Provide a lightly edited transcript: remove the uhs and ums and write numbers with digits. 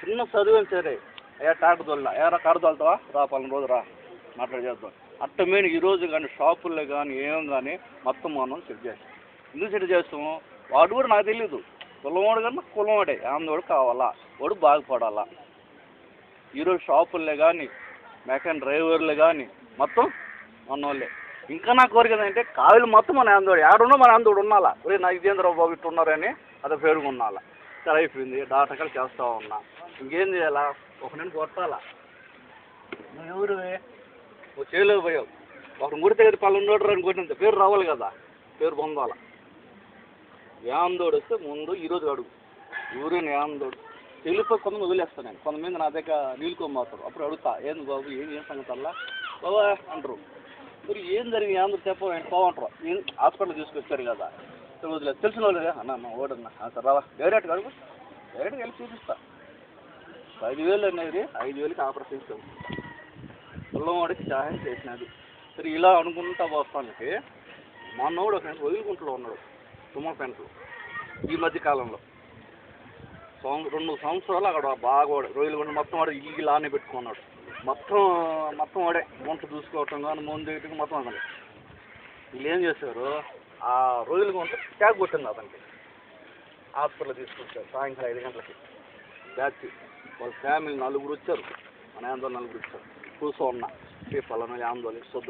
చిన్న చదివాను సరే అయ్యా ట్రాక్టర్ తోలినా ఏరా కారు తోలుతావా రా పలానా రోజు రా మాట్లాడి చేద్దాం అట్ట మెయిన్ ఈరోజు కానీ షాపుల్లో కానీ ఏం కానీ మొత్తం మనం సెట్ చేస్తాం. ఎందుకు సెట్ చేస్తాము? వాడు కూడా నాకు తెలియదు, కులవాడు కన్నా కులవాడే, ఆమెదోడు కావాలా, వాడు బాగుపడాలా. ఈరోజు షాపుల్లో కానీ మెకానిక్ డ్రైవర్లు కానీ మొత్తం మన వాళ్ళే. ఇంకా నా కోరిక ఏంటంటే కావిలు మొత్తం మన ఆందోడు ఏడున్నా మన ఆందోడు ఉండాలా. ఒరే నా ఇదేంద్ర బాబు ఇట్టు ఉన్నారని అది పేరుగా ఉండాలా. సరే అయిపోయింది డాక్టర్లు చేస్తూ ఉన్నా. ఇంకేం చేయాలా? ఒక నేను కొట్టాలా. నువ్వు ఎవరు నువ్వు చేయలేకపోయావు, ఒక ముడితే కదా పల్లెండోడు అని కొట్టినంత పేరు రావాలి కదా, పేరు పొందాలా. యాందోడు వస్తే ముందు ఈరోజు అడుగు ఎవరు యాందోడు వెళ్ళిపోయి కొంతమంది వదిలేస్తాను నేను. కొంతమంది నా దగ్గర నీళ్ళుకోమాతారు. అప్పుడు అడుగుతా ఏంది బాబు ఏం సంగతి అలా బాబా అంటారు. మరి ఏం జరిగింది అందరూ చెప్పండి పోవంటారు. ఏం హాస్పిటల్ తీసుకొచ్చారు కదా వదిలేదు తెలిసిన వాళ్ళు అన్న ఓడన్నా సార్ రావా డైరెక్ట్గా అడుగు, డైరెక్ట్గా వెళ్ళి చూపిస్తా. 5,000 అనేది 5,000కి ఆపరేషన్ చేస్తాం. పిల్లవాడికి సహాయం చేసినది. సరే ఇలా అనుకుంటా వస్తానికి మొన్నోడు ఒక వదులుకుంటలో ఉన్నాడు సుమా ఫ్రెండ్స్. ఈ మధ్య కాలంలో 2 సంవత్సరాలు అక్కడ బాగా రోజులు కూడా మొత్తం వాడు ఇల్లు లానే పెట్టుకున్నాడు. మొత్తం వాడే వంట చూసుకోవటం కానీ ముందు వేయటం మొత్తం అతను. వీళ్ళు ఏం చేశారు, ఆ రోజులు కొంటే ట్యాగ్ కొట్టింది అతనికి. హాస్పిటల్ తీసుకొచ్చారు సాయంకాలం 5 గంటలకి. బ్యాచ్ వాళ్ళ ఫ్యామిలీ 4 వచ్చారు, మన ఆందోళన 4 వచ్చారు. కూర్చో ఉన్నా పలానా ఆందోళన